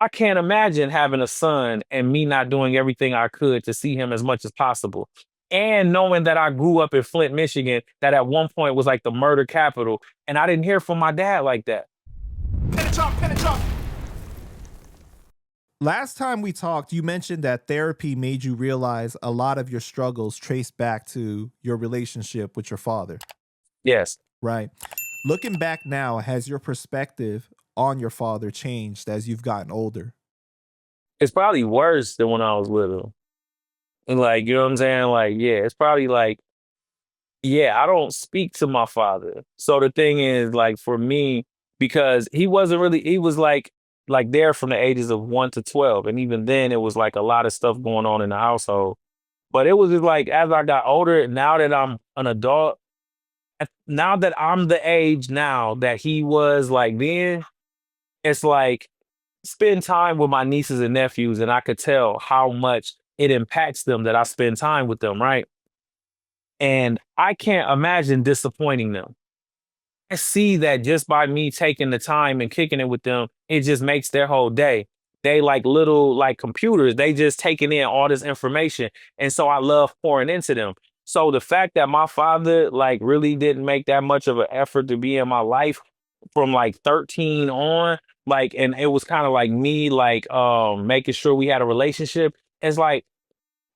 I can't imagine having a son and me not doing everything I could to see him as much as possible. And knowing that I grew up in Flint, Michigan, that at one point was like the murder capital, and I didn't hear from my dad like that. Last time we talked, you mentioned that therapy made you realize a lot of your struggles traced back to your relationship with your father, Yes, right? Looking back now, has your perspective on your father changed as you've gotten older? it's probably worse than when I was little. And like, you know what I'm saying? Like, yeah, it's probably like, yeah, I don't speak to my father. So the thing is, like, for me, because he wasn't really, he was like there from the ages of 1 to 12. And even then, it was like a lot of stuff going on in the household. But it was just like, as I got older, now that I'm an adult, now that I'm the age now that he was like then, it's like spend time with my nieces and nephews, and I could tell how much it impacts them that I spend time with them, right? And I can't imagine disappointing them. I see that just by me taking the time and kicking it with them, it just makes their whole day. They like little like computers. They just taking in all this information. And so I love pouring into them. So the fact that my father like really didn't make that much of an effort to be in my life from like 13 on, like, and it was kind of like me like making sure we had a relationship. It's like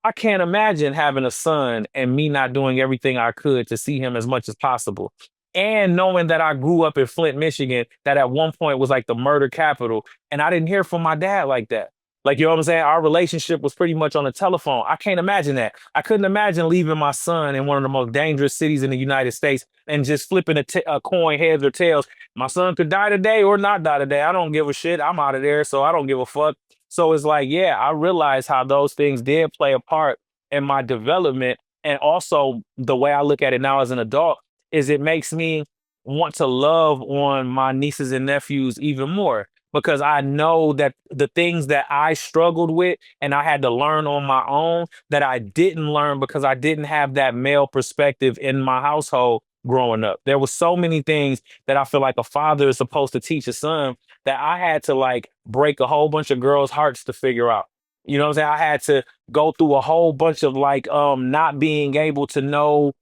I can't imagine having a son and me not doing everything I could to see him as much as possible. And knowing that I grew up in Flint, Michigan, that at one point was like the murder capital, and I didn't hear from my dad like that. Like, you know what I'm saying? Our relationship was pretty much on the telephone. I can't imagine that. I couldn't imagine leaving my son in one of the most dangerous cities in the United States and just flipping a coin heads or tails. My son could die today or not die today. I don't give a shit. I'm out of there, so I don't give a fuck. So it's like, yeah, I realized how those things did play a part in my development. And also the way I look at it now as an adult is it makes me want to love on my nieces and nephews even more because I know that the things that I struggled with and I had to learn on my own that I didn't learn because I didn't have that male perspective in my household growing up. There were so many things that I feel like a father is supposed to teach a son that I had to like break a whole bunch of girls' hearts to figure out. You know what I'm saying? I had to go through a whole bunch of like not being able to know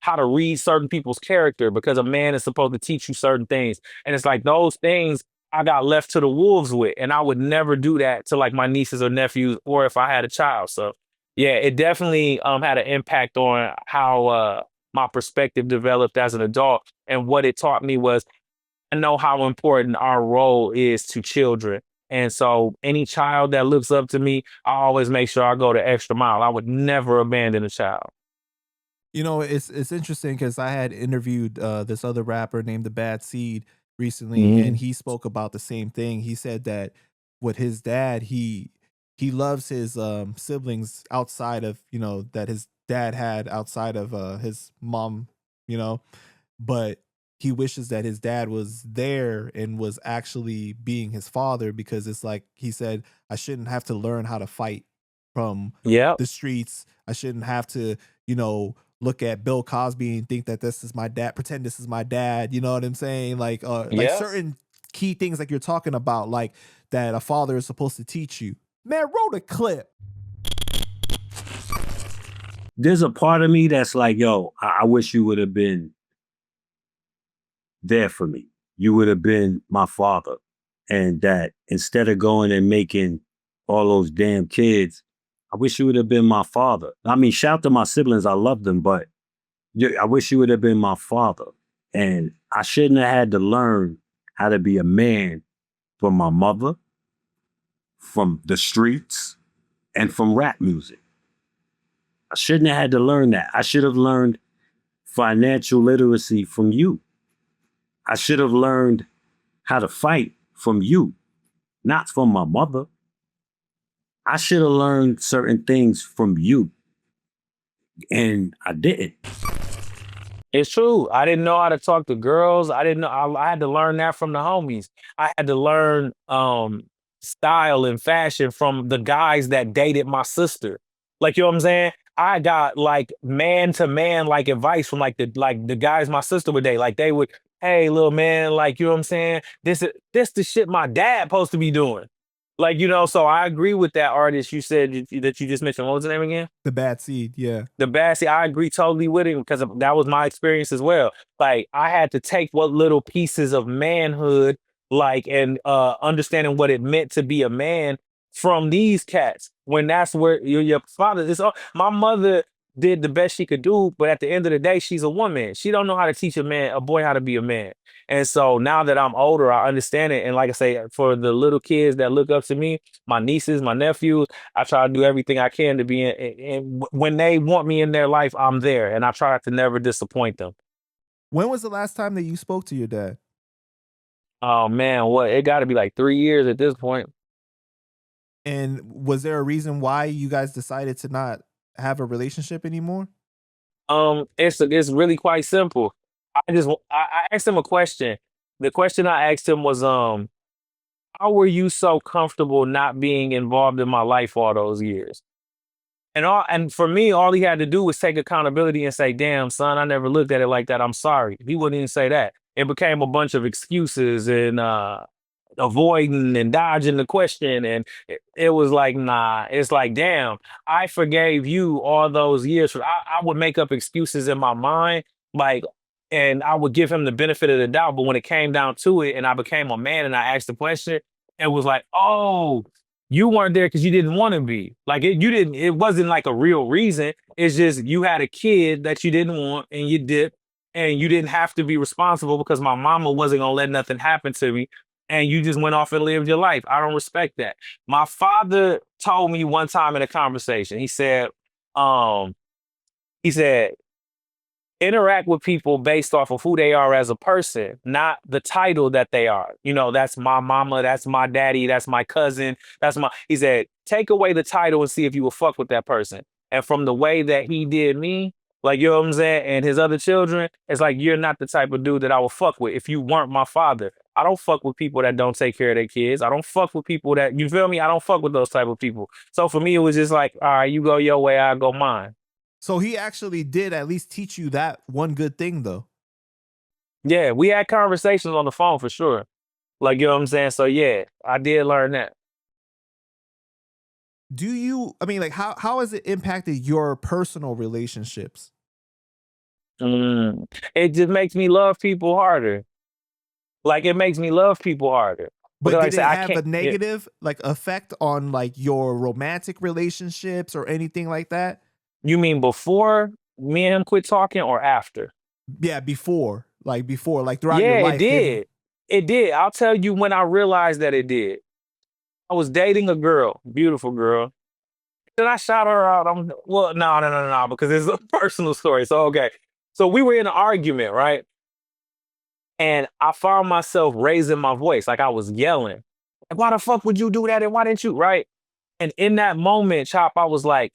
how to read certain people's character because a man is supposed to teach you certain things. And it's like those things I got left to the wolves with. And I would never do that to like my nieces or nephews or if I had a child. So yeah, it definitely had an impact on how my perspective developed as an adult. And what it taught me was I know how important our role is to children. And so any child that looks up to me, I always make sure I go the extra mile. I would never abandon a child. You know, it's interesting because I had interviewed this other rapper named The Bad Seed recently, and Mhm. he spoke about the same thing. He said that with his dad, he loves his siblings outside of that his dad had outside of his mom, you know, but he wishes that his dad was there and was actually being his father because it's like he said, I shouldn't have to learn how to fight from Yep. the streets. I shouldn't have to, you know, look at Bill Cosby and think that this is my dad, pretend this is my dad. You know what I'm saying? Like Yep. certain key things like you're talking about, like that a father is supposed to teach you. Man, roll the clip. There's a part of me that's like, yo, I wish you would have been there for me. You would have been my father. And that instead of going and making all those damn kids, I wish you would have been my father. I mean, shout to my siblings, I love them, but I wish you would have been my father. And I shouldn't have had to learn how to be a man from my mother, from the streets, and from rap music. I shouldn't have had to learn that. I should have learned financial literacy from you. I should have learned how to fight from you, not from my mother. I should have learned certain things from you, and I didn't. It's true. I didn't know how to talk to girls. I didn't know. I had to learn that from the homies. I had to learn style and fashion from the guys that dated my sister. Like, you know what I'm saying? I got like man to man like advice from like the guys my sister would date. Like they would hey, little man, like, you know what I'm saying? This the shit my dad supposed to be doing. Like, so I agree with that artist you said that you just mentioned. What was the name again? The bad seed, yeah. The bad. See, I agree totally with him because that was my experience as well. Like, I had to take what little pieces of manhood, like, and understanding what it meant to be a man from these cats. When that's where your father is. My mother did the best she could do, but at the end of the day, she's a woman. She don't know how to teach a boy how to be a man. And so now that I'm older, I understand it. And like I say, for the little kids that look up to me, my nieces, my nephews, I try to do everything I can to be in. And when they want me in their life, I'm there. And I try to never disappoint them. When was the last time that you spoke to your dad? Oh man, what? It got to be like 3 years at this point. And was there a reason why you guys decided to not have a relationship anymore? It's really quite simple. I asked him a question. The question I asked him was, how were you so comfortable not being involved in my life all those years? And for me, all he had to do was take accountability and say, "Damn, son, I never looked at it like that. I'm sorry." He wouldn't even say that. It became a bunch of excuses and avoiding and dodging the question. And it was like, nah. It's like, damn, I forgave you all those years. I would make up excuses in my mind, like, and I would give him the benefit of the doubt. But when it came down to it, and I became a man, and I asked the question, it was like, oh, you weren't there because you didn't want to be. Like, you didn't. It wasn't like a real reason. It's just you had a kid that you didn't want, and you dipped, and you didn't have to be responsible because my mama wasn't gonna let nothing happen to me, and you just went off and lived your life. I don't respect that. My father told me one time in a conversation. Um, he said, interact with people based off of who they are as a person, not the title that they are. That's my mama, that's my daddy, that's my cousin, he said, take away the title and see if you will fuck with that person. And from the way that he did me, like, you know what I'm saying, and his other children, it's like, you're not the type of dude that I will fuck with if you weren't my father. I don't fuck with people that don't take care of their kids. I don't fuck with people that, you feel me? I don't fuck with those type of people. So for me, it was just like, all right, you go your way, I go mine. So he actually did at least teach you that one good thing, though. Yeah, we had conversations on the phone for sure. Like, you know what I'm saying? So yeah, I did learn that. Like, how has it impacted your personal relationships? It just makes me love people harder. Like, it makes me love people harder. But Because like I did said, it I have a can't. negative like effect on like your romantic relationships or anything like that? You mean before me and him quit talking or after? Yeah, before throughout your Yeah, it life. did. It did. I'll tell you when I realized that it did. I was dating a girl, beautiful girl. Then I shot her out. Well, no, because it's a personal story. So okay. So we were in an argument, right? And I found myself raising my voice, like I was yelling. Like, why the fuck would you do that? And why didn't you? Right. And in that moment, Chop, I was like,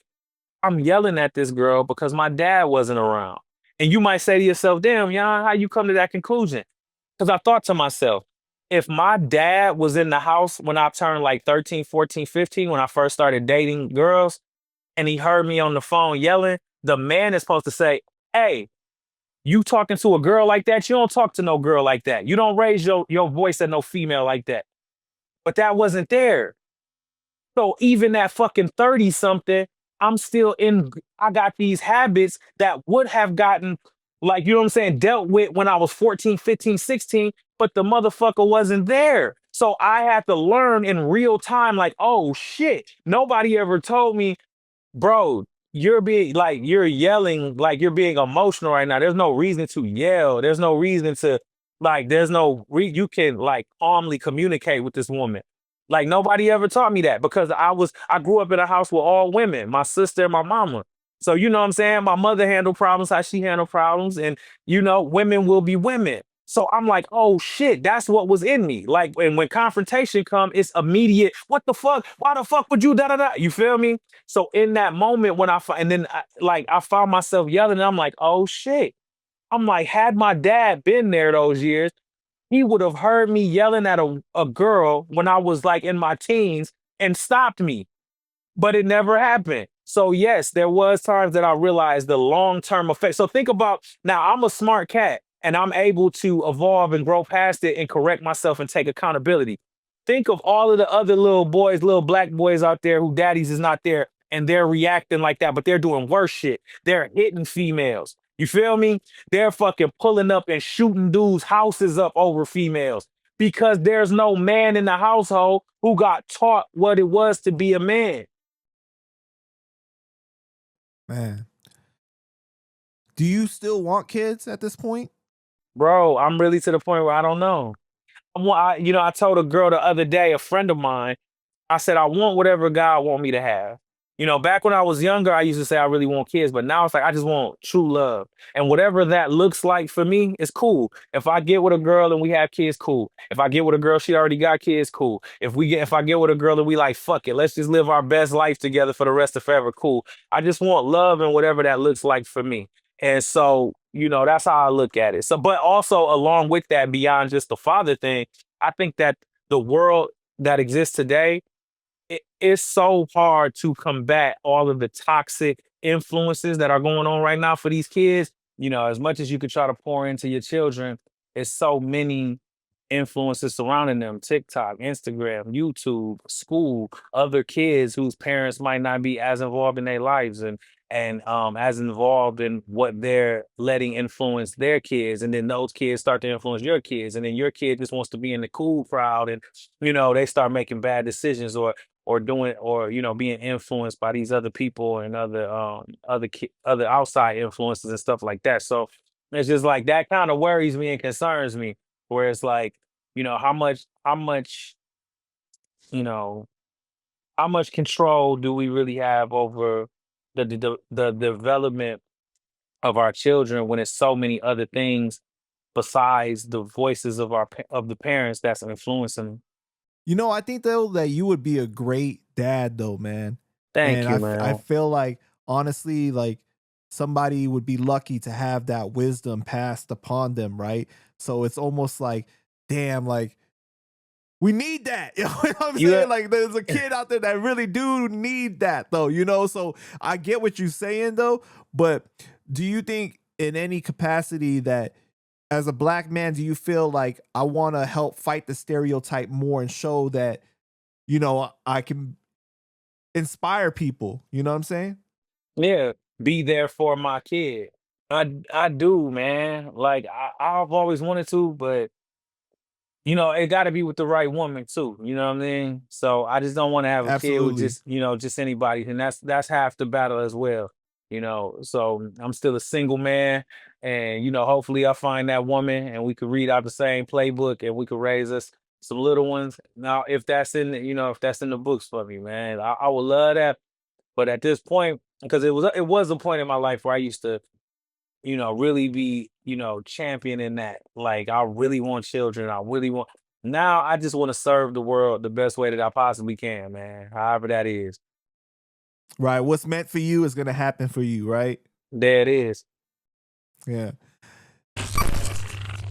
I'm yelling at this girl because my dad wasn't around. And you might say to yourself, damn, Jan, how you come to that conclusion? Because I thought to myself, if my dad was in the house when I turned like 13, 14, 15, when I first started dating girls, and he heard me on the phone yelling, the man is supposed to say, hey, you talking to a girl like that? You don't talk to no girl like that. You don't raise your voice at no female like that. But that wasn't there. So even at fucking 30 something, I got these habits that would have gotten, like, you know what I'm saying, dealt with when I was 14, 15, 16, but the motherfucker wasn't there. So I had to learn in real time, like, oh shit, nobody ever told me, bro, you're yelling, like you're being emotional right now. There's no reason to yell. There's no reason to, like, you can like calmly communicate with this woman. Like, nobody ever taught me that because I grew up in a house with all women, my sister and my mama. So, you know what I'm saying? My mother handled problems how she handled problems, and women will be women. So I'm like, oh shit, that's what was in me. Like, and when confrontation come, it's immediate. What the fuck? Why the fuck would you da da da? You feel me? So in that moment when I found myself yelling, and I'm like, oh shit. I'm like, had my dad been there those years, he would have heard me yelling at a girl when I was like in my teens and stopped me. But it never happened. So yes, there was times that I realized the long-term effect. So think about, now I'm a smart cat. and I'm able to evolve and grow past it and correct myself and take accountability. Think of all of the other little boys, little black boys out there who daddies is not there and they're reacting like that, but they're doing worse shit. They're hitting females. You feel me? They're fucking pulling up and shooting dudes' houses up over females because there's no man in the household who got taught what it was to be a man. Man. Do you still want kids at this point? Bro, I'm really to the point where I don't know. I told a girl the other day, a friend of mine, I said, I want whatever God want me to have. Back when I was younger, I used to say I really want kids, but now it's like I just want true love. And whatever that looks like for me is cool. If I get with a girl and we have kids, cool. If I get with a girl, she already got kids, cool. If I get with a girl and we like, fuck it, let's just live our best life together for the rest of forever, cool. I just want love and whatever that looks like for me. And so, that's how I look at it. So, but also along with that, beyond just the father thing, I think that the world that exists today, it's so hard to combat all of the toxic influences that are going on right now for these kids. As much as you could try to pour into your children, it's so many influences surrounding them: TikTok, Instagram, YouTube, school, other kids whose parents might not be as involved in their lives and as involved in what they're letting influence their kids, and then those kids start to influence your kids, and then your kid just wants to be in the cool crowd, and they start making bad decisions or doing or being influenced by these other people and other outside influences and stuff like that. So it's just like that kind of worries me and concerns me, where it's like, how much you know how much control do we really have over the development of our children when it's so many other things besides the voices of the parents that's influencing them. I think though that you would be a great dad though, man. Thank And you, I man. feel like honestly, like somebody would be lucky to have that wisdom passed upon them, right? So it's almost like, damn, like we need that. You know what I'm You saying? got- Like there's a kid out there that really do need that though, So I get what you're saying though, but do you think in any capacity that as a black man, do you feel like I want to help fight the stereotype more and show that, I can inspire people? You know what I'm saying? yeah, be there for my kid. I do, man. Like I've always wanted to, but it got to be with the right woman too. You know what I mean? So I just don't want to have a kid with Absolutely. just anybody, and that's half the battle as well. So I'm still a single man, and hopefully I find that woman, and we could read out the same playbook, and we could raise us some little ones. Now, if that's in the books for me, man, I would love that. But at this point, because it was a point in my life where I used to really be, championing that. Like, I really want children. I really want. Now, I just want to serve the world the best way that I possibly can, man. However that is. Right. What's meant for you is going to happen for you, right? There it is. Yeah.